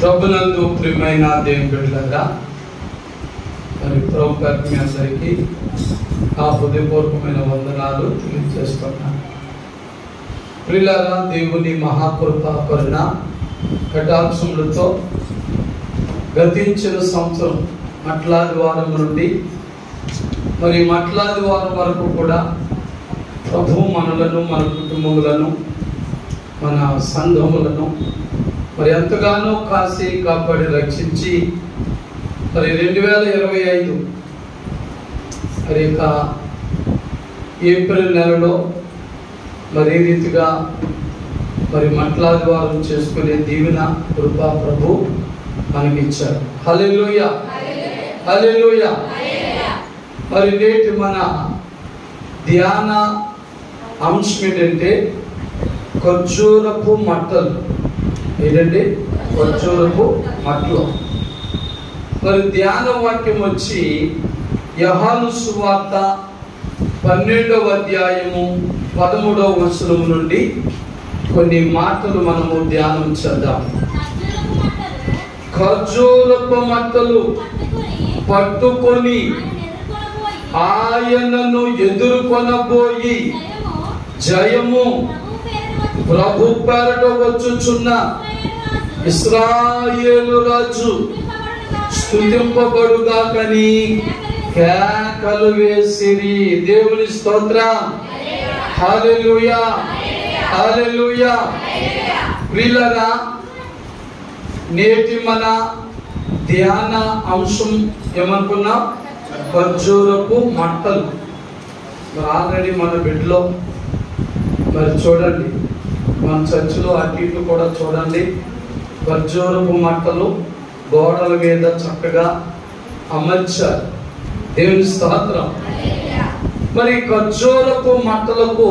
ప్రభునందు ప్రియమైన దేవుని బిడ్డలారా, మరి ప్రభు గారికి మీ అందరికీ ఆ హృదయపూర్వకమైన వందనాలు తెలియజేస్తున్నాను. ప్రియులారా, దేవుని మహాకృప కరుణ కటాక్షములతో గతించిన సంవత్సరం మట్లాది వారం నుండి మరి మట్లాది వారం వరకు కూడా ప్రభు మనలను, మన కుటుంబములను, మన సంఘములను మరి ఎంతగానో కాసి కాపాడి రక్షించి మరి 2025 మరి ఏప్రిల్ నెలలో మరి ఈ రీతిగా మరి మట్లాది వారం చేసుకునే దీవెన కృపా ప్రభు మనకిచ్చారు. హల్లెలూయా, హల్లెలూయా. మరి నేటి మన ధ్యాన అంశం ఏంటంటే ఖర్జూరపు మట్టలు. ఏంటంటే ఖర్జూరపు మట్టలు. మరి ధ్యాన వాక్యం వచ్చి యోహాను సువార్త 12వ అధ్యాయము 13వ వచనం నుండి కొన్ని మాటలు మనము ధ్యానం చేద్దాం. ఖర్జూరపు మట్టలు పట్టుకొని ఆయనను ఎదుర్కొనబోయి జయము ప్రభు పేరట వచ్చుచున్న ఇశ్రాయేలు రాజు స్తుతింపబడుగాకని కేకలు వేసిరి. దేవుని స్తోత్రం. హల్లెలూయా, హల్లెలూయా. ప్రియులారా, నేటి మన ధ్యాన అంశం ఏమనుకున్నాం? ఖర్జూరపు మట్టలు. మరి ఆల్రెడీ మన బిడ్డలో మరి చూడండి, మన చర్చిలో అటు ఇటు కూడా చూడండి, ఖర్జూరపు మట్టలు గోడల మీద చక్కగా అమర్చారు. దేవుని స్తోత్రం. మరి ఖర్జూరపు మట్టలకు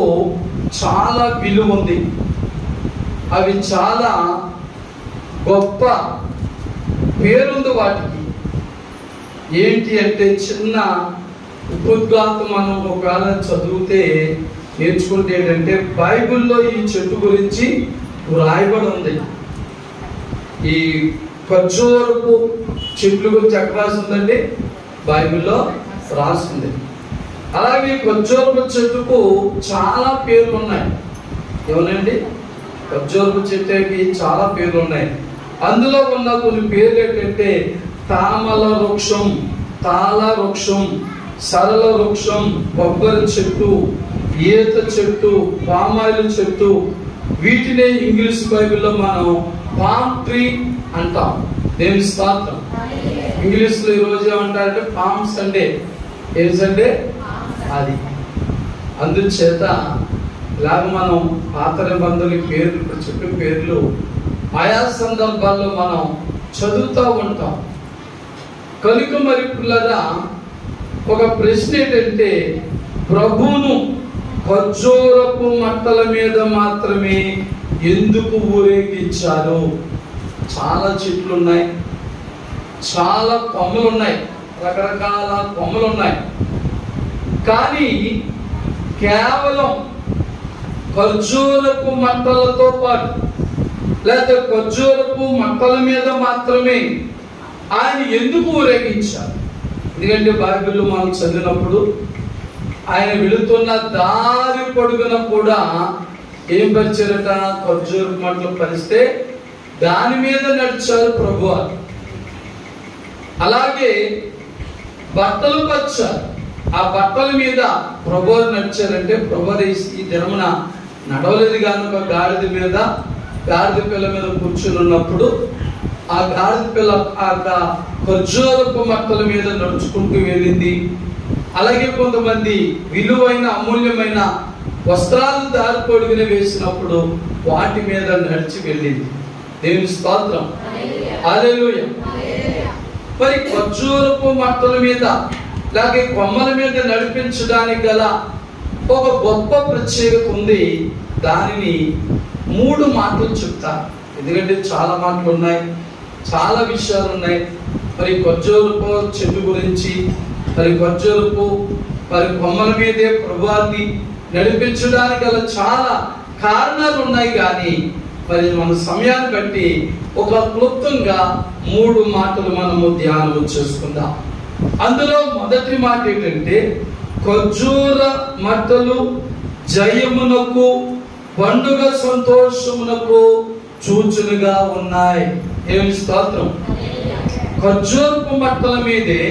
చాలా విలువ ఉంది. అవి చాలా గొప్ప పేరుంది వాటికి. ఏంటి అంటే, చిన్న ఉపద్ఘాతం మనం ఒకవేళ చదివితే నేర్చుకుంటే ఏంటంటే, బైబిల్లో ఈ చెట్టు గురించి రాయబడి ఉంది. ఈ ఖర్జూరపు చెట్లు గురించి ఎక్కడ రాసిందండి? బైబిల్లో రాసింది. అలాగే ఖర్జూరపు చెట్టుకు చాలా పేర్లు ఉన్నాయి. ఏమనండి? ఖర్జూరపు చెట్టుకి చాలా పేర్లు ఉన్నాయి. అందులో ఉన్న కొన్ని పేర్లు ఏంటంటే తామల వృక్షం, తాళ వృక్షం, సరళ వృక్షం, కొబ్బరి చెట్టు, ఈత చెట్టు, పామాయిల్ చెట్టు. వీటినే ఇంగ్లీష్ బైబిల్లో మనం పామ్ ట్రీ అంటాం. దేవుని స్తోత్రం. ఇంగ్లీష్ లో ఈరోజు ఏమంటారంటే పామ్ సండే. ఏం సండే అది. అందుచేత ఇలాగ మనం పాత నిబంధనల పేర్లు, చెప్పిన పేర్లు ఆయా సందర్భాల్లో మనం చదువుతూ ఉంటాం. కనుక మరి పిల్లరా, ఒక ప్రశ్న ఏంటంటే, ప్రభువును ఖర్జూరపు మట్టల మీద మాత్రమే ఎందుకు ఊరేగించారు? చాలా చెట్లు ఉన్నాయి, చాలా కొమ్మలు ఉన్నాయి, రకరకాల కొమ్మలు ఉన్నాయి. కానీ కేవలం ఖర్జూరపు మట్టలతో పాటు లేదా ఖర్జూరపు మట్టల మీద మాత్రమే ఆయన ఎందుకు ఊరేగించారు? ఎందుకంటే బైబిల్లో మనం చదివినప్పుడు ఆయన వెళుతున్న దారి పొడుగున కూడా ఏం పరిచారట? ఖర్జూరపు మట్టలు పరిస్తే దాని మీద నడిచారు ప్రభు. అలాగే బట్టలు పరిచారు, ఆ బట్టల మీద ప్రభు నడిచారంటే ప్రభు ఈ దినమున నడవలేదు కనుక గాడిద మీద, గాడిద పిల్ల మీద కూర్చుని ఉన్నప్పుడు ఆ గాడిద పిల్ల ఆ ఖర్జూరపు మట్టల మీద నడుచుకుంటూ వెళ్ళింది. అలాగే కొంతమంది విలువైన అమూల్యమైన వస్త్రాలు దారి పొడుగున వేసినప్పుడు వాటి మీద నడిచి వెళ్ళింది. దేవుని స్తోత్రం. హల్లెలూయా. మరి ఖర్జూరపు మట్టల మీద అలాగే కొమ్మల మీద నడిపించడానికి గల ఒక గొప్ప ప్రత్యేకత ఉంది. దానిని 3 మాటలు చెప్తాను. ఎందుకంటే చాలా మాటలు ఉన్నాయి, చాలా విషయాలు ఉన్నాయి. మరి ఖర్జూరపు చెట్టు గురించి, మరి ఖర్జూరపు మరి కొమ్మల మీదే ప్రభువాన్ని నడిపించడానికి గల చాలా కారణాలు ఉన్నాయి. కానీ మరి మన సమయాన్ని బట్టి ఒక క్లుప్తంగా 3 మాటలు మనము ధ్యానం చేసుకుందాం. అందులో మొదటి మాట ఏంటంటే, ఖర్జూర మట్టలు జయమునకు పండుగ సంతోషమునకు సూచనగా ఉన్నాయి. దేవుని స్తోత్రం. ఖర్జూరపు మట్టల మీదే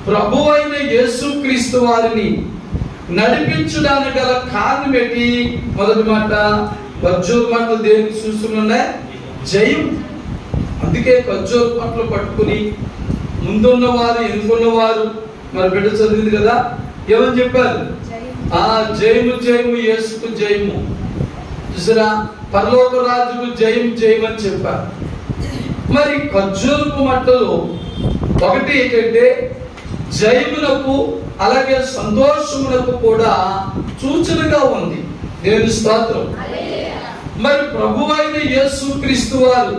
ప్రభువైన యేసుక్రీస్తు వారిని నడిపించడానికి గల కారణం ఏంటి? మొదటి మాట, ఖర్జూర మట్టలు దేనికి సూచనలున్నాయి? జయం. అందుకే ఖర్జూర మట్టలు పట్టుకుని ముందున్నవారు ఎన్నుకున్నవారు, మరి బిడ్డ చదివింది కదా, ఏమని చెప్పారు? జయము జయము యేసుకు జయము. చూసారా, పరలోక రాజుకు జయం జయం అని చెప్పారు. మరి ఖర్జూరపు మట్టలు ఒకటి ఏంటంటే జయమునకు అలాగే సంతోషమునకు కూడా సూచనగా ఉంది. దేవుని స్తోత్రం. మరి ప్రభువైన యేసుక్రీస్తు వారు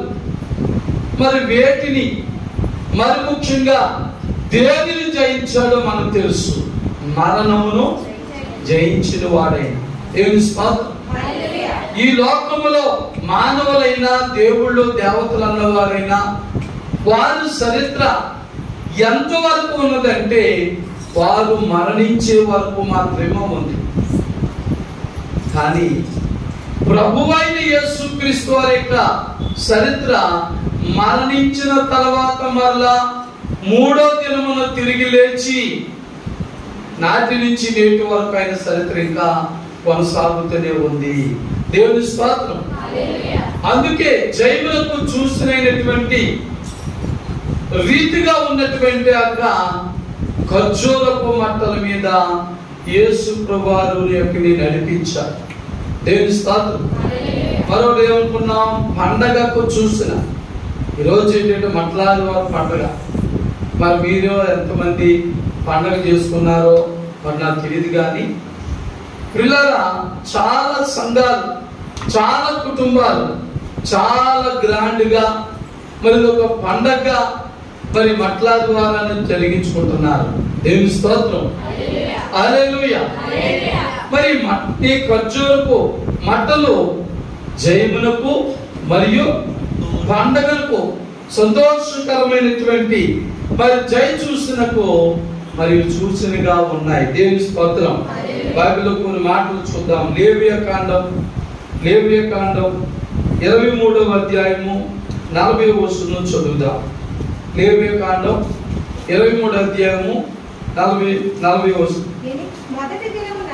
మరి వేటిని, మరి ముఖ్యంగా దేనిని జయించాడో మనకు తెలుసు. మరణమును జయించిన వాడైన. దేవుని స్తోత్రం. ఈ లోకములో మానవులైనా దేవుళ్ళు దేవతలు అన్నవారైనా వారి చరిత్ర ఎంతవరకు ఉన్నదంటే వారు మరణించే వరకు మాత్రమే ఉంది. కానీ ప్రభువైన యేసుక్రీస్తు వారి యొక్క చరిత్ర మరణించిన తర్వాత మరలా 3వ దినమున తిరిగి లేచి నాటి నుంచి నేటి వరకు ఆయన చరిత్ర ఇంకా కొనసాగుతూనే ఉంది. దేవుని స్తోత్రం. అందుకే జయములకు చూసినటువంటి రీతిగా ఉన్నటువంటి ఖర్జూరపు మట్టల మీద యేసు ప్రభువుని నడిపించారు. దేవుని స్తోత్రం. మరొకటి ఏమనుకున్నాం? పండగకు చూసిన. ఈరోజు ఏంటంటే మట్లాది వారి పండగ. మరి మీరు ఎంతమంది పండగ చేసుకున్నారో మరి నాకు తెలియదు. కానీ పిల్లరా, చాలా సంఘాలు, చాలా కుటుంబాలు చాలా గ్రాండ్గా మరి ఒక పండగ మరి మట్లాది వారాన్ని జరిగించుకుంటున్నారు. దేవుని స్తోత్రం. హల్లెలూయా. మరి ఈ ఖర్జూరపు మట్టలు జయమునకు మరియు పండగలకు సంతోషకరమైనటువంటి మరి జయ చూసినకు మరియు సూచనగా ఉన్నాయి. దేవుని స్తోత్రం. బైబిల్లో కొన్ని మాటలు చూద్దాం. లేవియకాండం 23వ అధ్యాయము 40వ వచనం చదువుదాం. లేవియకాండం 23వ అధ్యాయము 40వ వచనం. మొదటి దినమున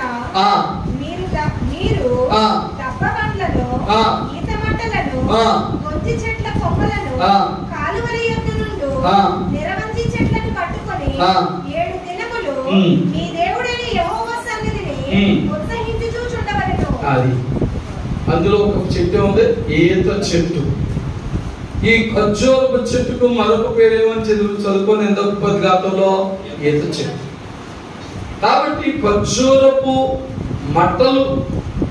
మీరు దప్పబండ్లను, ఈతమట్టలను, గొంజి చెట్ల కొమ్మలను, కాలువల యొద్ద నుండి నిరవంజి చెట్లను పట్టుకొని 7 దినములు మీ దేవుడైన యెహోవా సన్నిధిని ఉత్సహించుచుండవలెను. అది అందులో ఒక చెట్టు ఉంది, ఈత చెట్టు. ఈ ఖర్జూరపు చెట్టుకు మరొక పేరేమని చదువుకొని ఎందుకు గాతంలో ఈత చెట్టు. కాబట్టి ఖర్జూరపు మట్టలు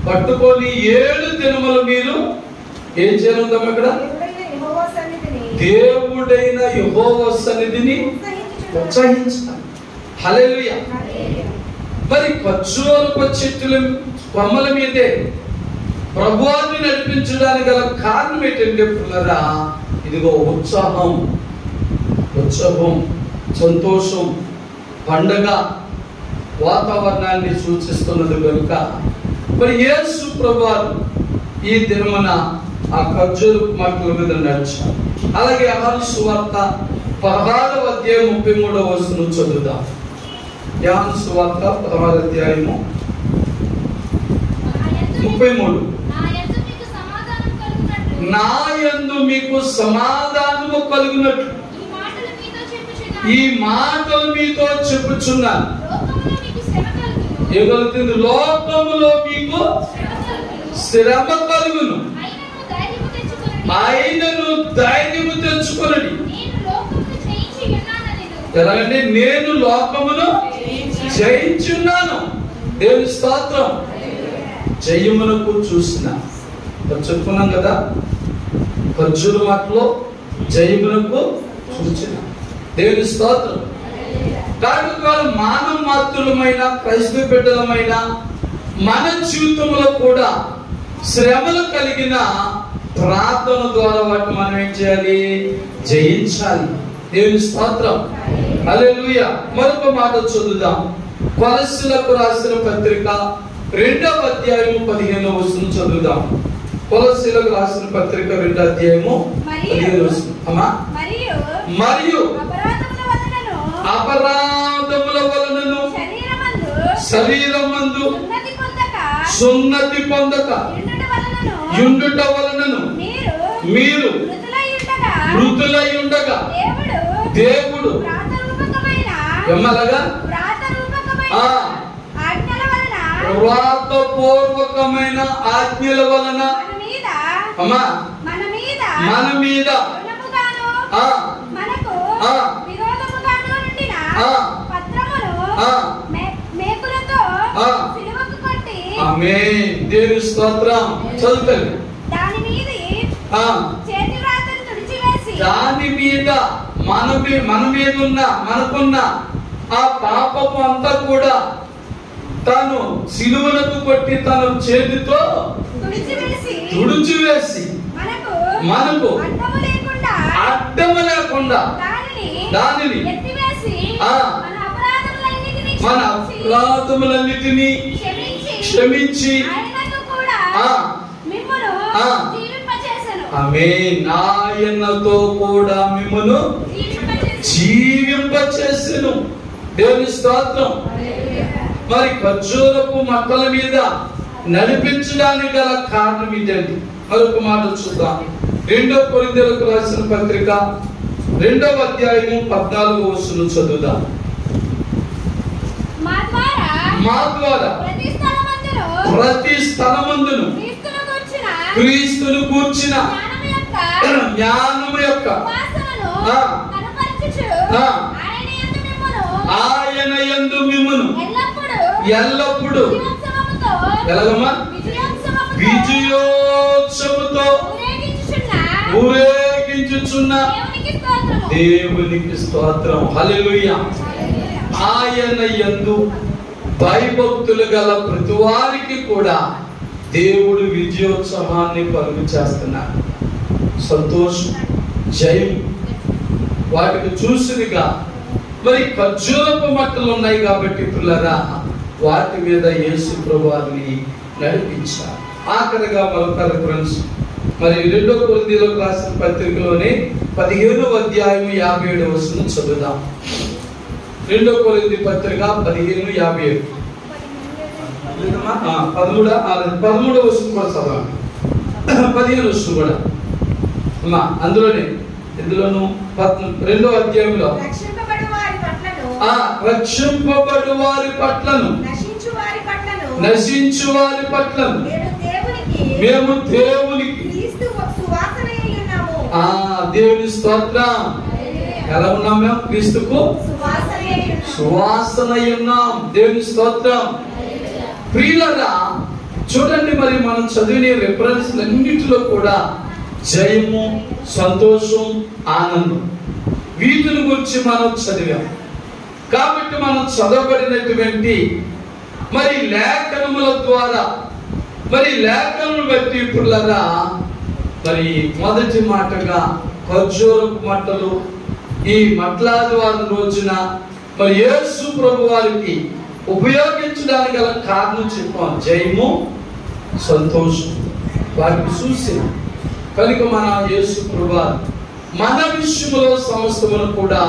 పట్టుకొని 7 దినములు మీరు ఏం చేయాలందాం? ఇక్కడ దేవుడైన యెహోవా సన్నిధిని ఉత్సహించాలి. హల్లెలూయా. మరి ఖర్జూరపు చెట్టుల కొమ్మల మీదే ప్రభువుని నడిపించడానికి గల కారణం ఏంటంటే పిల్లరా, ఇదిగో ఉత్సాహం, సంతోషం, పండగ వాతావరణాన్ని సూచిస్తున్నది కనుక మరి యేసు ప్రభువు ఈ దినమున ఆ ఖర్జూరపు మట్టల మీద నడిచారు. అలాగే యోహాను సువార్త 16వ అధ్యాయం 33వ వచనం చదువుదాం. యోహాను సువార్త 16వ అధ్యాయము 33. నా యందు మీకు సమాధానము కలుగునట్లు ఈ మాటలు మీతో చెప్పుచున్నాను. లోకములో మీకు శ్రమ కలుగును, ఆయనను ధైర్యము తెచ్చుకొనండి. ఎలాగంటే నేను లోకమును జయించున్నాను. దేవుని స్తోత్రం. జయమునకు చూసిన చెప్పుకున్నాం కదా, ఖర్జూర మట్టలో జయమునకు చూసిన. దేవుని స్తోత్రం. కాబట్టి మానవ మాతృలమైన క్రైస్తవ బిడ్డలమైన మన జీవితంలో కూడా శ్రమలు కలిగిన ప్రార్థన ద్వారా వాటిని మనం ఏం చేయాలి? జయించాలి. దేవుని స్తోత్రం. హల్లెలూయా. మరొక మాట చదువుదాం. కొలస్సీలకు రాసిన పత్రిక 2వ అధ్యాయము 15వ వచనం చదువుదాం. కొలస్సీలకు రాసిన పత్రిక 2వ అధ్యాయము 15వ వచనం. అమ్మా, మరియు అపరాధముల వలనను శరీరమందు సున్నతి పొందక యుండుట వలనను మీరు మృతులై ఉండగా దేవుడు ఎమ్మలగా వ్రాతపూర్వకమైన ఆజ్ఞల వలన అమ్మా మన మీద ఆమేన్. దేవుని స్తోత్రం. చదువుతారు. దాని మీద మన మీద ఉన్న మనకున్న ఆ పాపము అంతా కూడా తాను సిలువలకు కొట్టి తన చేతితో తుడిచివేసి మనకు అడ్డము లేకుండా దానిని మన అపరాధములన్నిటినీ క్షమించి ఆమేన్. ఆయనతో కూడా మిమ్మను జీవింపచేసెను. దేవుని స్తోత్రం. మరి ఖర్జూరపు మట్టల మీద నడిపించడానికి గల కారణం ఇదండి. మరొక మాట చూద్దాం. 2వ కొరింథీయులకు రాసిన పత్రిక 2వ అధ్యాయము 14వ వచనం చదువుదాం. మా ద్వారా ప్రతి స్థలమందును క్రీస్తును కూర్చిన జ్ఞానము యొక్క ఆయన యందు మిమ్మును ఎల్లప్పుడు ఎలాగమ్మా విజయోత్సవముతో ఊరేగించుచున్న దేవునికి స్తోత్రం. హల్లెలూయా. ఆయన యందు భయభక్తులు గల ప్రతి వారికి కూడా దేవుడు విజయోత్సవాన్ని కలుగు చేస్తున్నాడు. సంతోషం, జయం వాటికి చూసినగా మరి ఖర్జూరపు మట్టలు ఉన్నాయి కాబట్టి పిల్లరా వాటి మీద యేసు ప్రభువారిని నడిపించారు. ఆఖరిగా మరొక రిఫరెన్స్ మరి 2వ కొరింథీయులకు రాసిన పత్రికలోని 15వ అధ్యాయం 57వ వచనం చదువుదాం. 2వ కొరింథీ పత్రిక 15:57. 13వ వచనం కూడా చదవండి. 15వ వచనం కూడా అమ్మా అందులోనే ఎందులోను 2వ అధ్యాయంలో రక్షింపబడు వారి పట్లను నశించు వారి పట్లను మేము దేవునికి దేవుని స్తోత్రం. ఎలా ఉన్నాం? మేము క్రీస్తుకు సువాసన ఉన్నాం. దేవుని స్తోత్రం. ప్రియులారా చూడండి, మరి మనం చదివిన రిఫరెన్స్ అన్నిటిలో కూడా జయము, సంతోషం, ఆనందం వీటిని గురించి మనం చదివాం. కాబట్టి మనం చదవబడినటువంటి మరి లేఖనముల ద్వారా మరి లేఖనములు బట్టి పిల్లరా మరి మొదటి మాటగా ఖర్జూరపు మట్టలు ఈ మట్లాదివారం రోజున మరి యేసు ప్రభు వారికి ఉపయోగించడానికి గల కారణం చెప్పాం. జయము, సంతోషం వారికి చూసి కనుక మన యేసు ప్రభు మన విషయంలో సమస్తమును కూడా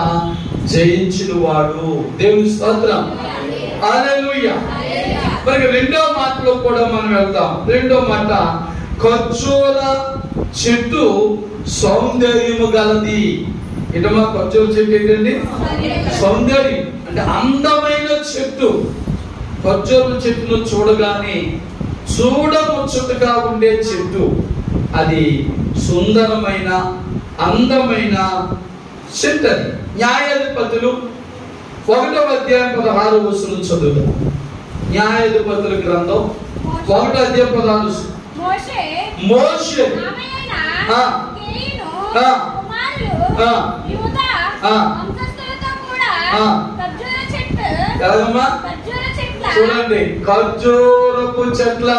జయించిన వాడు. దేవుని స్తోత్రం. హల్లెలూయా. మరి 2వ మాటలో కూడా మనం వెళ్తాం. 2వ మాట ఖర్జూర చెట్టు సౌందర్యము గలది. ఇటమా ఖర్జూర చెట్టు ఏంటండి? సౌందర్యం అంటే అందమైన చెట్టు. ఖర్జూర చెట్టును చూడగానే చూడముచ్చటగా ఉండే చెట్టు. అది సుందరమైన అందమైన చెట్టు. అది న్యాయాధిపతులు 1వ అధ్యాయం 16వ వచనం చదువుతాం. న్యాయాధిపతుల గ్రంథం 1వ అధ్యాయం 16. మోషే చూడండి ఖర్జూరపు చెట్ల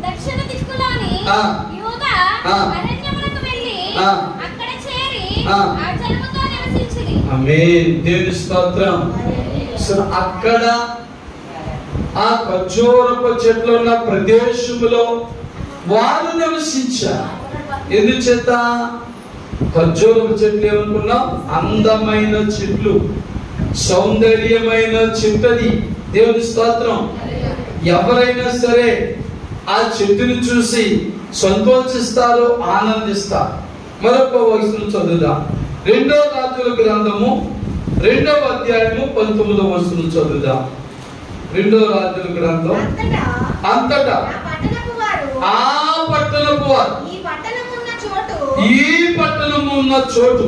దక్షిణ దిక్కులోని యూదా అరణ్యములకు వెళ్ళి అక్కడ చేరి ఆ జనముతో నివసించిరి. ఆమేన్. దేవుని స్తోత్రం. అక్కడ ఆ ఖర్జూరపు చెట్లు ఉన్న ప్రదేశములో వారు నివసించారు. ఎందుచేత? ఖర్జూరపు చెట్లు ఏమనుకున్నాం? అందమైన చెట్లు, సౌందర్యమైన చెట్టది. దేవుని స్తోత్రం. ఎవరైనా సరే ఆ చెట్టుని చూసి సంతోషిస్తారు, ఆనందిస్తారు. మరొక వచనం చదువుదాం. 2వ రాజుల గ్రంథము 2వ అధ్యాయము 19వ వచనం చదువుదాం. 2వ రాజుల గ్రంథం. అంతటా ఆ పట్టణపు వారు ఈ పట్టణము ఉన్న చోటు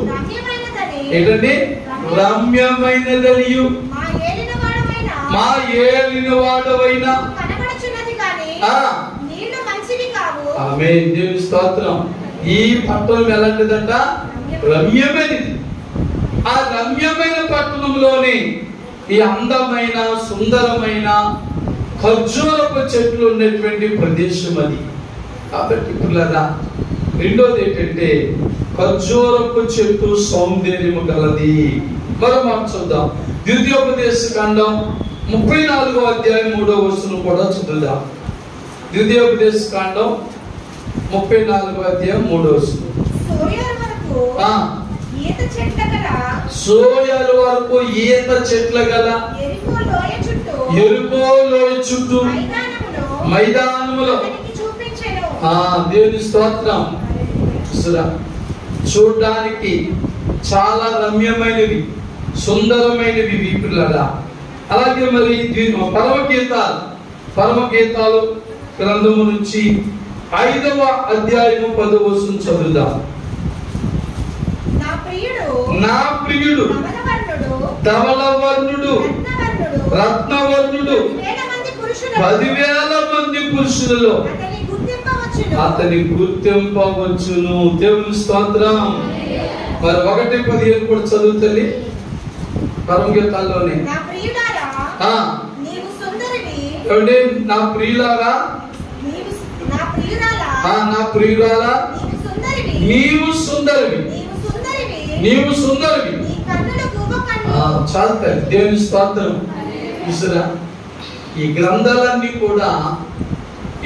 ఏంటండి? రమ్యమైనదని మా ఏలిన వాడవైన. ఆమేన్. దేవుని స్తోత్రం. ఈ పట్టణం ఎలాంటిదంట? రమ్యమైనది. ఆ రమ్యమైన పట్టణంలోని ఈ అందమైన సుందరమైన ఖర్జూరపు చెట్లు ఉన్నటువంటి ప్రదేశం అది. కాబట్టి పిల్లరా, రెండోది ఏంటంటే ఖర్జూరపు చెట్టు సౌందర్యము గలది. మరో మాట చూద్దాం. ద్వితీయోపదేశ కాండం 34వ అధ్యాయం 3వ వచనం కూడా చదువుదాం. ద్వితీయోపదేశ కాండం 34వ అధ్యాయం 3వ వచనం. సోయరు వరకు ఈత చెట్ల గల ఎరుకో లోయ చుట్టూ మైదానములో. దేవుని స్తోత్రం. చూడడానికి చాలా రమ్యమైనవి, సుందరమైనవి వీపులలా. అలాగే మరి పరమగీతాలు గ్రంథము నుంచి 5వ అధ్యాయము 10వ వచనం చదువుదాం. నా ప్రియుడు ధవళవర్ణుడు రత్నవర్ణుడు 10,000 మంది పురుషులలో అతని గుర్తింపవచ్చును. దేవుని స్తోత్రం. మరి 1:15 కూడా చదువుతుంది పరమగీతాల్లోనే. నా ప్రియులారా నీవు సుందరివి. చాలు. దేవుని స్తోత్రం. ఈ గ్రంథాలన్నీ కూడా,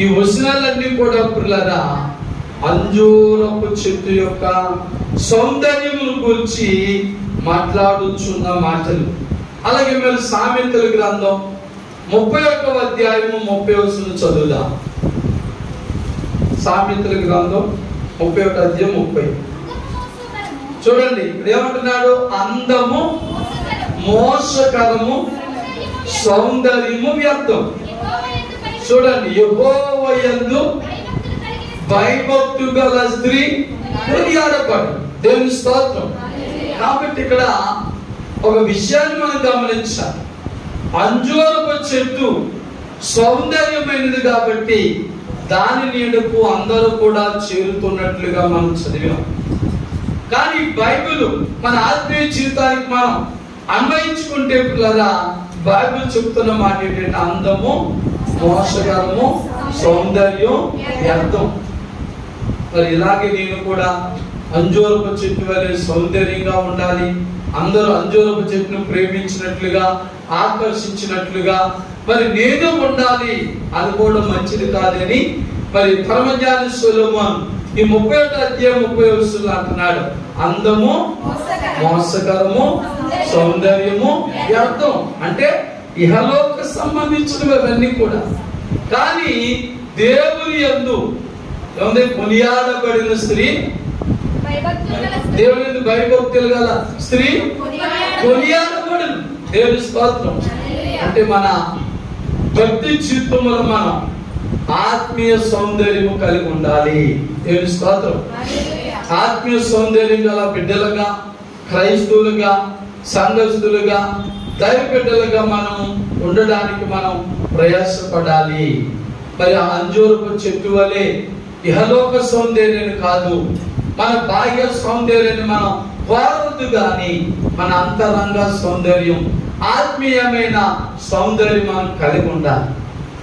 ఈ వచనాలన్నీ కూడా పిల్లరా అంజూరపు చెట్టు యొక్క సౌందర్యమును గురించి మాట్లాడుచున్న మాటలు. అలాగే మరి సామెతల గ్రంథం 31వ అధ్యాయము 30వ వచనం చదువుదాం. సామెతల గ్రంథం 31వ అధ్యాయం 30. చూడండి ఏమంటున్నాడు? అందము మోసకరము, సౌందర్యము వ్యర్థం. చూడండి, యెహోవా యందు భయభక్తి గల స్త్రీ కొనియాడబడు. దేవుని స్తోత్రం. కాబట్టి ఇక్కడ ఒక విషయాన్ని మనం గమనించాలి. అంజూరపు చెట్టు సౌందర్యమైనది కాబట్టి దాని నీడకు అందరూ కూడా చేరుతున్నట్లుగా మనం చదివాం. కానీ బైబిల్ మన ఆత్మీయ జీవితానికి మనం అన్వయించుకుంటే పిల్లరా, బైబిల్ చెప్తున్న మాట ఏంటంటే అందము మోసకరము, సౌందర్యం వ్యర్థం. మరి ఇలాగే నేను కూడా అంజూరపు చెట్టు వలె సౌందర్యంగా ఉండాలి, అందరూ అంజూరపు చెట్టును ప్రేమించినట్లుగా, ఆకర్షించినట్లుగా మరి నేను ఉండాలి అనుకోవడం మంచిది కాదని మరి పరమజ్ఞాని సొలొమోను ఈ 31వ అధ్యాయం 30వ వచనంలో అంటున్నాడు, అందము మోసకరము, సౌందర్యము వ్యర్థం. అంటే ఇహలోక సంబంధించినవన్నీ కూడా. కానీ దేవుని యందు కొనియాడబడిన స్త్రీ, దేవుని యందు భయభక్తులు గల స్త్రీ కొనియాడబడిన. దేవుని స్తోత్రం. అంటే మన భక్తి జీవితంలో మనం ఆత్మీయ సౌందర్యము కలిగి ఉండాలి. దేవుని స్తోత్రం. ఆత్మీయ సౌందర్యం గల బిడ్డలుగా, క్రైస్తవులుగా, సంఘస్థులుగా, దైవ బిడ్డలుగా మనం ఉండడానికి మనం ప్రయాసపడాలి. మరి ఆ అంజూరపు చెట్టు వలె ఇహలోక సౌందర్యాన్ని కాదు, మన బాహ్య సౌందర్యాన్ని మనం కోరవద్దు, కానీ మన అంతరంగ సౌందర్యం, ఆత్మీయమైన సౌందర్యం మనం కలిగి ఉండాలి.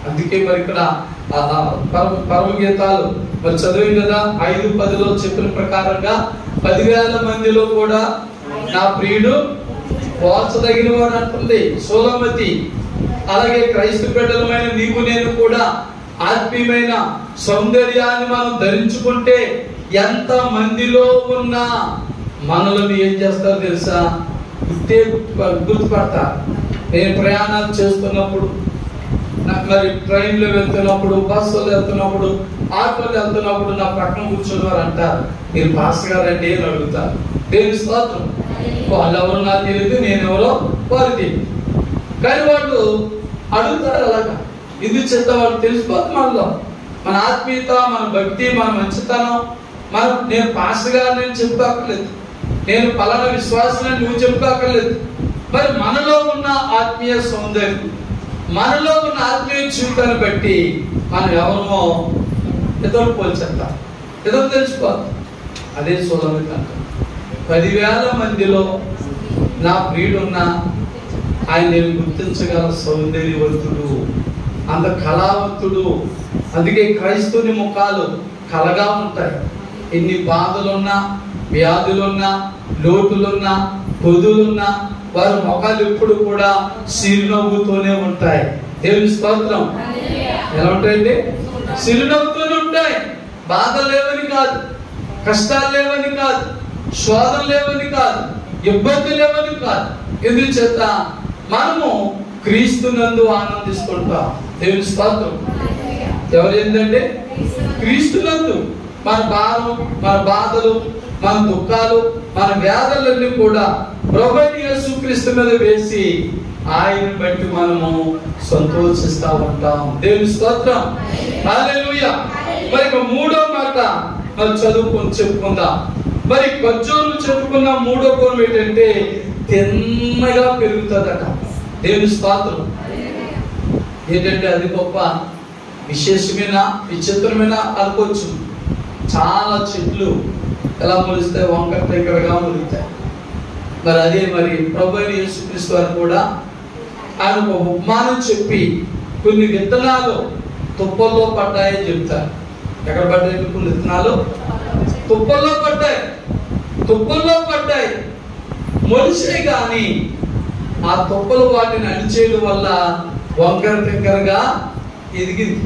అందుకే మరి ఇక్కడ పరమగీతాలు మరి చదివాం కదా, 5:10 చెప్పిన ప్రకారంగా 10,000 మందిలో కూడా నా ప్రియుడు పోల్చదగిన వాడు అంటుంది సోలమతి. అలాగే క్రైస్తవ బిడ్డలమైన నీకు నేను కూడా ఆత్మీయమైన సౌందర్యాన్ని మనం ధరించుకుంటే ఎంత మందిలో ఉన్నా మనల్ని ఏం చేస్తారో తెలుసా, గుర్తుపడతా. నేను ప్రయాణాలు చేస్తున్నప్పుడు, మరి ట్రైన్లో వెళ్తున్నప్పుడు, బస్సులో వెళ్తున్నప్పుడు, ఆటోలో వెళ్తున్నప్పుడు నా పక్కన కూర్చుని వారు అంటారు, మీరు పాస్టర్ గారు అంటే అని అడుగుతారు. దేవుని స్తోత్రం. వాళ్ళు ఎవరు నాకు తెలియదు, నేనెవరో వారు తెలియదు, కానీ వాళ్ళు అడుగుతారు. అలాగా ఇది చేత వాళ్ళు తెలిసిపోతుంది మనలో మన ఆత్మీయత, మన భక్తి, మన మంచితనం. నేను పాస్టర్ గారు నేను చెప్పుకోకర్లేదు, నేను పలానా విశ్వాసాన్ని నువ్వు చెప్పుకోకర్లేదు. మరి మనలో ఉన్న ఆత్మీయ సౌందర్యం, మనలో ఉన్న ఆత్మీయ జీవితాన్ని బట్టి మనం ఎవరో ఇతరులు పోల్చేస్తాం, ఇతరులు తెలిసిపోతాం. అదే సోదరుడు అంట, 10,000 మందిలో నా ప్రియుడున్న ఆయన నేను గుర్తించగల సౌందర్యవంతుడు, అంత కళావంతుడు. అందుకే క్రైస్తవుని ముఖాలు కళగా ఉంటాయి. ఎన్ని బాధలున్నా, వ్యాధులున్నా, లోటులున్నా, పొదులున్నా వారి ముఖాలు ఎప్పుడు కూడా చిరునవ్వుతోనే ఉంటాయి. దేవుని స్తోత్రం. ఎలా ఉంటాయండి? చిరునవ్వుతోనే ఉంటాయి. బాధలు లేవని కాదు, కష్టాలు లేవని కాదు, శోధన లేవని కాదు, ఇబ్బంది లేవని కాదు. ఎందుచేత మనము క్రీస్తునందు ఆనందిస్తుంటాం. దేవుని స్తోత్రం. ఎవరు ఏంటంటే క్రీస్తునందు మన భారం, మన బాధలు, మన దుఃఖాలు, మన వ్యాధులన్నీ కూడా ప్రభువైన యేసుక్రీస్తు మీద వేసి ఆయన్ని బట్టి మనము సంతోషిస్తా ఉంటాం. దేవుని స్తోత్రం. హల్లెలూయా. మరి మూడో మాట మనం చెప్పుకుందాం. మరి ఖర్జూరం చెప్పుకున్న మూడో గుణం ఏంటంటే తిన్నగా పెరుగుతుందట. దేవుని స్తోత్రం. ఏంటంటే అది గొప్ప విశేషమైన విచిత్రమైన అనుకోవచ్చు. చాలా చెట్లు ఎలా మొలుస్తాయి, వంకర దగ్గరగా మొలుస్తాయి. మరి అదే మరి ప్రభువైన యేసుక్రీస్తు వారు కూడా ఆయన ఒక ఉపమానం చెప్పి కొన్ని విత్తనాలు తుప్పల్లో పడ్డాయని చెప్తారు. ఎక్కడ పడ్డాయి? కొన్ని విత్తనాలు తుప్పల్లో పడ్డాయి, తుప్పల్లో పడ్డాయి, మొలిసాయి. కానీ ఆ తుప్పలు వాటిని అణిచేయడం వల్ల వంకర దగ్గరగా ఎదిగింది.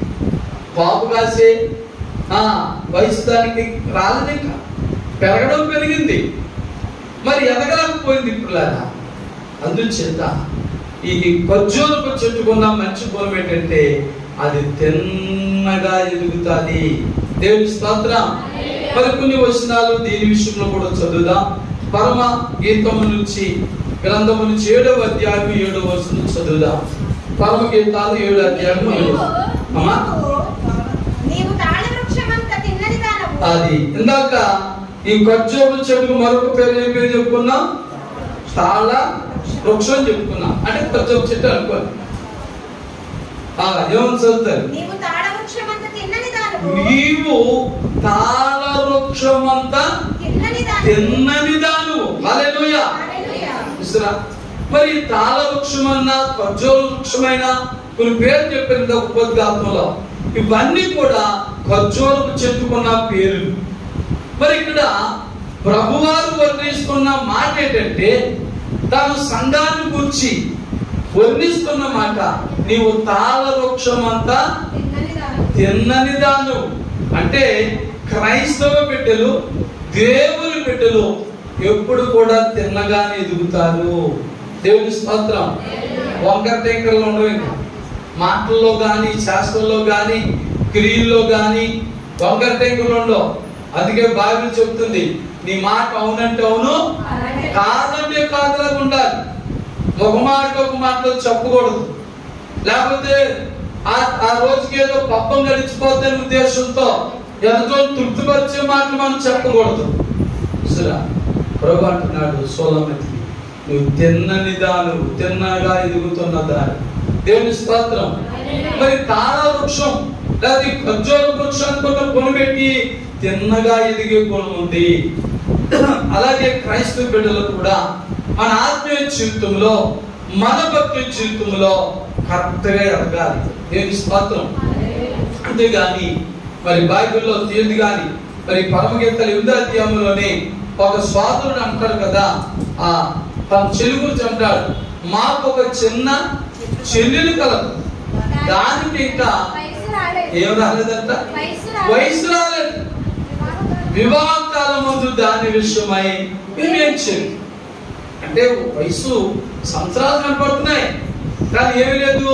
పాపు కాసే వయసు దానికి రాలేదు, ఇంకా పెరగడం పెరిగింది, మరి ఎదగలేకపోయింది. ఇప్పుడు అందుచేత ఈ ఖర్జూరపు చెట్టుకున్న మంచి గుణం ఏంటంటే అది తిన్నగా ఎదుగుతుంది. దేవుని స్తోత్రం. మరి కొన్ని వచనాలు దీని విషయంలో కూడా చదువుదాం. పరమ గీతము నుంచి గ్రంథము నుంచి 7వ అధ్యాయం 7వ వచనం చదువుదాం. పరమ గీతాలు 7వ అధ్యాయం 7. అది ఇందాక ఈ ఖర్జూరపు చెట్టుకు మరొక పేరు ఏ పేరు చెప్పుకున్నాం? తాళ వృక్షం చెప్పుకున్నాం. అంటే ఖర్జూరపు చెట్టు అనుకోండి. ఏమని చదువుతారు? నీవు తాళ వృక్షమంతా తిన్నని దానువు. హల్లెలూయా. మరి తాళ వృక్షమన్నా ఖర్జూర వృక్షమైన కొన్ని పేరు చెప్పింది ఉపద్ఘాతంలో. ఇవన్నీ కూడా ఖర్జూరపు చెట్టుకున్న పేర్లు. మరి ఇక్కడ ప్రభువారు వర్ణిస్తున్న మాట ఏంటంటే తాను సంఘాన్ని గురించి వర్ణిస్తున్న మాట, నీవు తాళ వృక్షమంతా తిన్నని దాను. అంటే క్రైస్తవ బిడ్డలు, దేవుని బిడ్డలు ఎప్పుడు కూడా తిన్నగానే ఎదుగుతారు. దేవుని స్తోత్రం. వంకర టెంకర్లు ఉండవు. మాటల్లో కానీ, శాస్త్రంలో కానీ, క్రియల్లో కానీ వంకర టెంకర్లు ఉండవు. అందుకే బైబిల్ చెప్తుంది, నీ మాట అవునంటే అవును, కాదంటే కాదులాగా ఉండాలి. ఒక మాట ఒక మాటలో చెప్పకూడదు. లేకపోతే ఆ రోజుకి ఏదో పబ్బం గడిచిపోతే ఉద్దేశంతో ఎంతో తృప్తిపరిచే మాటలు మనం చెప్పకూడదు. ప్రభు అంటున్నాడు సోలమతి, నువ్వు తిన్నని దాను, తిన్నగా ఎదుగుతున్న దాని. దేవుని స్తోత్రం. మరి తాళ వృక్షం లేదా ఖర్జూర వృక్షాన్ని కొనబెట్టి తిన్నగా ఎదిగే గుణం ఉంది. అలాగే క్రైస్తవ బిడ్డలు కూడా మన ఆత్మీయ జీవితంలో, మన భక్తి జీవితంలో కరెక్ట్గా ఎదగాలి. దేవుని స్తోత్రం. అంతేగాని మరి బైబిల్లో తీయదు గాని మరి పరమగీతాల 8వ అధ్యాయంలోనే ఒక సోదరుడు అంటాడు కదా, ఆ తన చెల్లి గురించి అంటాడు, మాకు ఒక చిన్న చెల్లెలు కలదు, దానికి ఇంకా ఏం రాలేదంట, వయసు రాలేదు, వివాహ కాలం ముందు దాని విషయమై మేమేం చేయాలి అంటే వయసు సంవత్సరాలు కనపడుతున్నాయి కానీ ఏమి లేదు,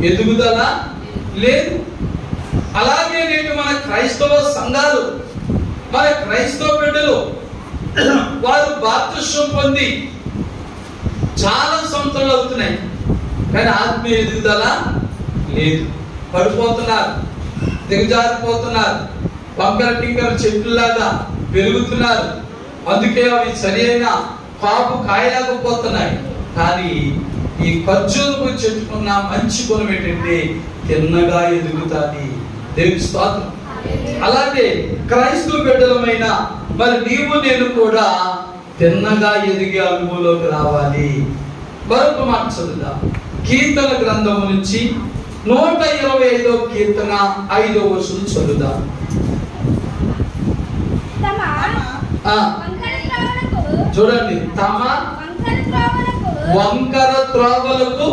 ఎదుగుదల లేదు. అలాగే నేటి మన క్రైస్తవ సంఘాలు, మన క్రైస్తవ బిడ్డలు వారు బాప్తిస్మం పొంది చాలా సంవత్సరాలు అవుతున్నాయి కానీ ఆత్మీయ ఎదుగుదల లేదు, పడిపోతున్నారు, దిగజారిపోతున్నారు, వంకర టింకర చెట్లులాగా పెరుగుతున్నారు. అందుకే అవి సరైన కాపు కాయలేకపోతున్నాయి. కానీ ఈ ఖర్జూరపు చెట్టుకున్న మంచి గుణం ఏంటంటే తిన్నగా ఎదుగుతాది. దేవుని స్తోత్రం. అలాగే క్రైస్తవ బిడ్డలమైన మరి నీవు నేను కూడా తిన్నగా ఎదిగే అనుభవంలోకి రావాలి. మరొక మాట చదువుదాం. కీర్తన గ్రంథము నుంచి 125వ కీర్తన 5వ వచనం చదువుదాం. చూడండి, తమ వంకర త్రోవలకు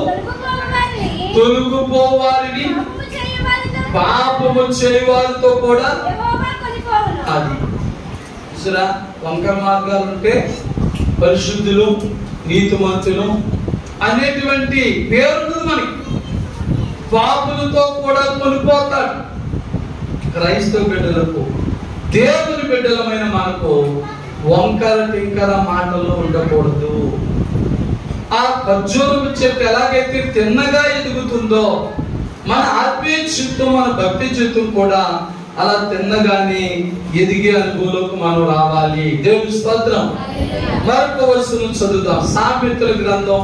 తొలగిపోవాలని పాపము చేయవారితో కూడా అది చూసారా. వంకర మార్గాలు ఉంటే పరిశుద్ధులు, నీతిమంతులు అనేటువంటి పేరుంది మనకి. పాపులతో కూడా కొనిపోతాడు. క్రైస్తవ బిడ్డలకు, దేవుని బిడ్డలమైన మనకు వంకర టింకర మాటలు ఉండకూడదు. ఆ ఖర్జూరపు చెట్టు ఎలాగైతే తిన్నగా ఎదుగుతుందో మన ఆత్మీయ జీవితం, మన భక్తి జీవితం కూడా అలా తిన్నగానే ఎదిగే అనుభవంలోకి మనం రావాలి. దేవుని స్తోత్రం. మరొక వచనం చదువుదాం. సామెతల గ్రంథం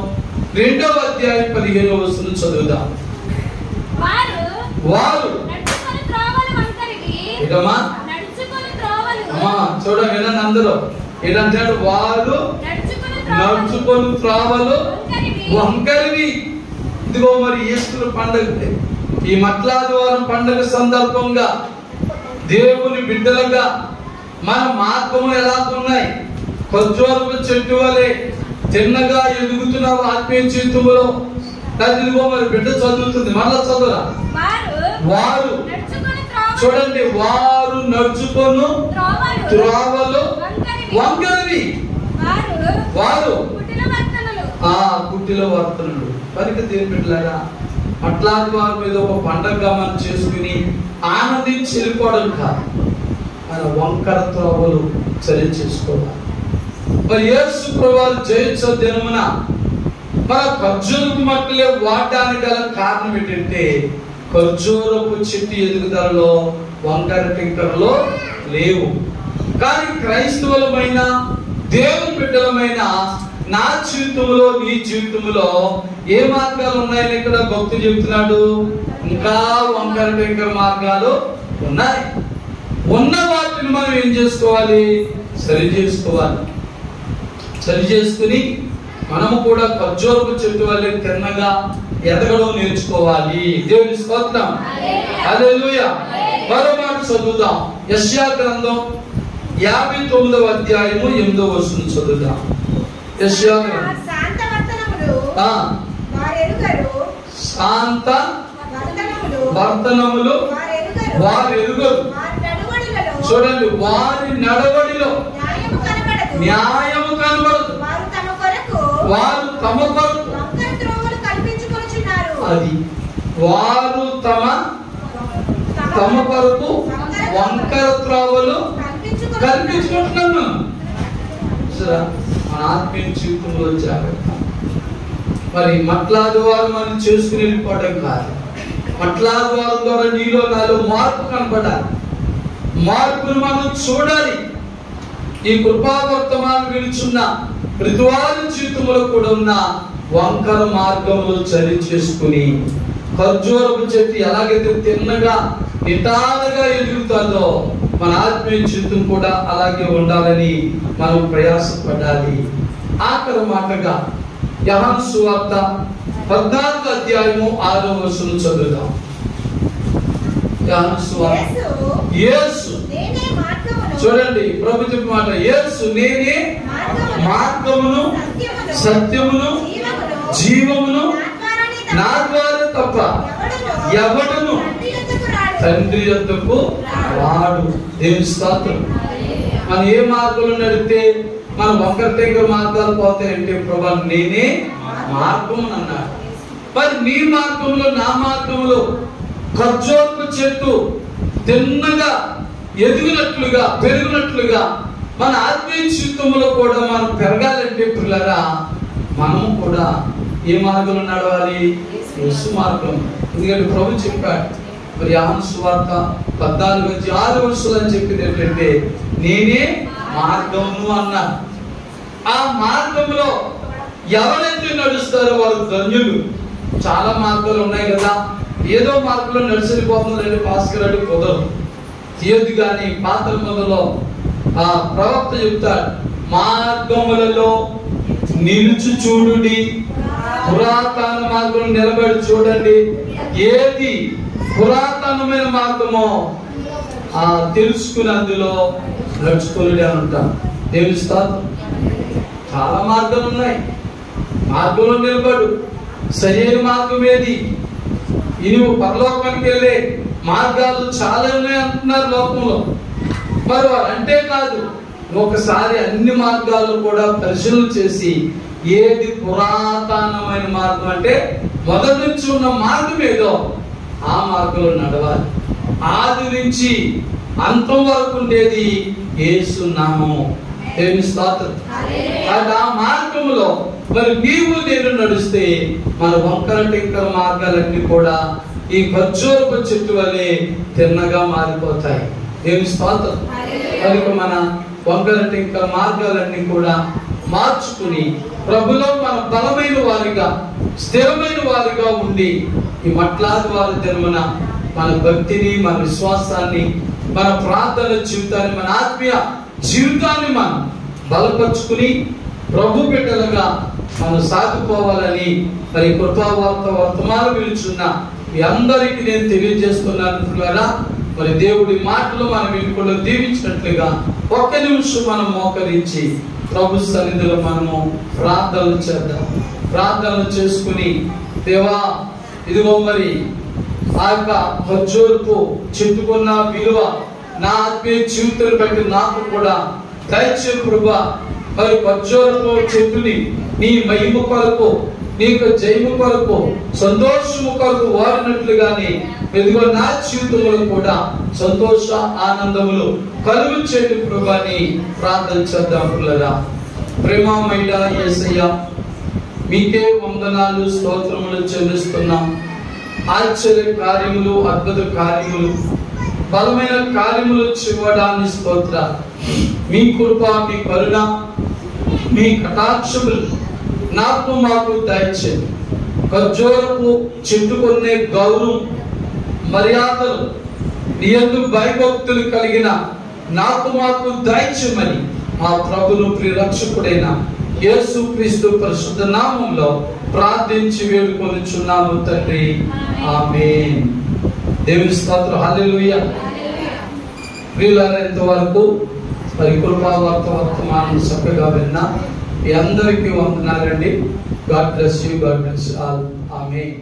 2వ అధ్యాయం 15వ వచనం చదువుదాం. వారు చూడండి, వినండి అందరూ ఏంటంటాడు, వారు నడుచుకొని త్రోవలు వంకరివి. ఇదిగో మరి ఈస్టర్ పండుగ, ఈ మట్లాదివారం పండుగ సందర్భంగా దేవుని బిడ్డలుగా మన మార్గములు ఎలా ఉన్నాయి? ఖర్జూరపు చెట్టు వలె తిన్నగా ఎదుగుతున్నావు ఆత్మీయ జీవితంలో. ఇదిగో మరి బిడ్డ చదువుతుంది, మళ్ళా చదువురా. వారు చూడండి, వారు నడుచుకొని త్రోవలు వంకరివి. వారు పుట్టిలో వర్తనుడు. పనికి దేవుని బిడ్డలారా, అట్లాంటి వారి మీద ఒక పండగగా మనం చేసుకుని ఆనందించి వెళ్ళిపోవడం కాదు, మన వంకర త్రోవలు చర్య చేసుకోవాలి. మరి యేసు ప్రభువు జయించే దినమున మన ఖర్జూరపు మట్టలే వాడడానికి గల కారణం ఏంటంటే ఖర్జూరపు చెట్టు ఎదుగుదలలో వంకర టింకరలో లేవు. కానీ క్రైస్తవులమైన దేవుని బిడ్డలమైన నా జీవితంలో, నీ జీవితంలో ఏ మార్గాలు ఉన్నాయని ఇక్కడ భక్తుడు చెబుతున్నాడు. ఇంకా వంకర టింకర మార్గాలు ఉన్నాయి. ఉన్న వాటిని మనం ఏం చేసుకోవాలి? సరి చేసుకోవాలి. సరి చేసుకుని మనము కూడా ఖర్జూరపు చెట్టు వల్లే తిన్నగా ఎదగడం నేర్చుకోవాలి. దేవుని స్తోత్రం. హల్లెలూయా. మరో మాట చదువుదాం. యెషయా గ్రంథం 59వ అధ్యాయము 8వ వచనం చదువుదాం. యెషయా శాంత వర్తనములు వారు ఎరుగరు. చూడండి, వారి నడవడిలో న్యాయము కనబడదు. వారు తమ కొరకు అది వారు తమ కొరకు వంకర త్రోవలు కల్పించుకుంటున్నాను. మన ఆత్మీయ జీవితంలో జాగ్రత్త. మరి మట్లాది వారు మనం చేసుకుని వెళ్ళిపోవడం కాదు. మట్లాది వారి ద్వారా నీలో నాలో మార్పు కనపడాలి. మార్పును మనం చూడాలి. ఈ కృపావర్తమానం విలుచున్న ప్రతి వారి జీవితంలో కూడా ఉన్న వంకర మార్గంలో చర్య చేసుకుని ఖర్జూరపు చెట్టు ఎలాగైతే తిన్నగా నిటారుగా ఎదుగుతుందో మన ఆత్మీయ జీవితం కూడా అలాగే ఉండాలని మనం ప్రయాసపడాలి. ఆఖరి మాటగా యోహాను సువార్త 14వ అధ్యాయము 6వ వచనం చదువుదాం. యేసు చూడండి ప్రభు చెప్పిన మాట, యేసు నేనే మార్గమును సత్యమును జీవమును, నా ద్వారా తప్ప ఎవడును తండ్రి యొద్దకు రాడు. దేవుని స్తోత్రం. మనం ఏ మార్గంలో నడితే మన వంకర మార్గాలు పోతాయంటే ప్రభా నేనే మార్గం అన్నాడు. మరి నీ మార్గంలో నా మార్గంలో ఖర్జూరపు చెట్టు తిన్నగా ఎదిగినట్లుగా పెరిగినట్లుగా మన ఆత్మీయ జీవితంలో కూడా మనం పెరగాలంటే పిల్లరా మనం కూడా ఏ మార్గంలో నడవాలి? యేసు మార్గం. ఎందుకంటే ప్రభు చెప్పాడు మరి యోహాను సువార్త 14:6 అని చెప్పింది ఏంటంటే నేనే మార్గమును అన్నాడు. ఆ మార్గంలో ఎవరైతే నడుస్తారో వారు ధన్యులు. చాలా మార్గాలు ఉన్నాయి కదా, ఏదో మార్గంలో నడిచిపోతుందంటే భాస్కర్ అంటే కుదరదు, తీయదు. కానీ పాత మొదలో ఆ ప్రవక్త చెప్తాడు, మార్గములలో నిలుచు చూడుడి, పురాతన మార్గం నిలబడి చూడండి, ఏది పురాతనమైన మార్గమో తెలుసుకుని అందులో నడుచుకోలేడు అని ఉంటాం. దేవుని స్తోత్రం. చాలా మార్గాలు ఉన్నాయి, మార్గంలో నిలబడు. సరైన మార్గం ఏది? నువ్వు పరలోకానికి వెళ్ళే మార్గాలు చాలా ఉన్నాయి అంటున్నారు లోకంలో. మరి వారు అంటే కాదు, ఒకసారి అన్ని మార్గాలు కూడా పరిశీలన చేసి ఏది పురాతనమైన మార్గం అంటే మొదటి నుంచి ఉన్న మార్గం ఏదో ఆ మార్గంలో నడవాలి. ఆది నుంచి అంతం వరకు ఉండేది యేసు నామము. దేవుని స్తోత్రం. ఆ మార్గంలో మరి నీవు నేను నడిస్తే మన వంకర టింకర మార్గాలన్నీ కూడా ఈ ఖర్జూరపు చెట్టు వలె తిన్నగా మారిపోతాయి. దేవుని స్తోత్రం. కనుక మన వంకర టింకర మార్గాలన్నీ కూడా మార్చుకుని ప్రభులో మన బలమైన వారిగా స్థిరమైన వారిగా ఉండి ఈ మట్లాది వారి జన్మన మన భక్తిని, మన విశ్వాసాన్ని, మన ప్రార్థన జీవితాన్ని, మన ఆత్మీయ జీవితాన్ని మనం బలపరుచుకుని ప్రభు బిడ్డలుగా మనం సాగిపోవాలని మరి కృపావార్త వర్తమానం పిలుచున్న మీ అందరికీ నేను తెలియజేస్తున్నాను. మరి దేవుడి మాటలు మనం ఇంట్లో దీవించినట్లుగా ఒక్క నిమిషం మనం మోకరించి ప్రభు సన్నిధిలో మనము ప్రార్థనలు చేద్దాం. ప్రార్థనలు చేసుకుని దేవా ఇదిగో మరి ఆ యొక్క ఖర్జూరపు చెట్టుకున్న విలువ నా ఆత్మీయ జీవితాన్ని బట్టి నాకు కూడా దయచే ప్రభువా. మరి ఖర్జూరపు చెట్టుని నీ మహిమ కొరకు, నీకు జయము కొరకు, సంతోషము కొరకు వాడినట్లుగానే ఇదిగో నా జీవితంలో కూడా సంతోష ఆనందములు కలుగు చేయడం ప్రభువాని ప్రార్థన చేద్దాం. పిల్లరా ప్రేమమైన యేసయ్య మీకే వందనాలు స్తోత్రములు చెల్లిస్తున్నాం. ఆశ్చర్య కార్యములు, అద్భుత కార్యములు, బలమైన కార్యములు చేయడానికి స్తోత్ర. మీ కృప, మీ కరుణ, మీ కటాక్షములు నాకు మాకు దయచేయండి. ఖర్జూరపు చెట్టుకునే గౌరవం, మర్యాదలు, నీ యందు భయభక్తులు కలిగిన నాకు మాకు దయచేయమని మా ప్రభును ప్రియరక్షకుడైన యేసు క్రీస్తు పరిశుద్ధ నామంలో ప్రార్థించి వేడుకొనుచున్నాము తండ్రి. ఆమేన్. దేవుని స్తోత్రం. హల్లెలూయా. ప్రియులారా, ఇంతవరకు మరి కృపావార్త వర్తమానం చక్కగా విన్నా మీ అందరికీ వందనాలండి. God bless you, God bless all. Amen.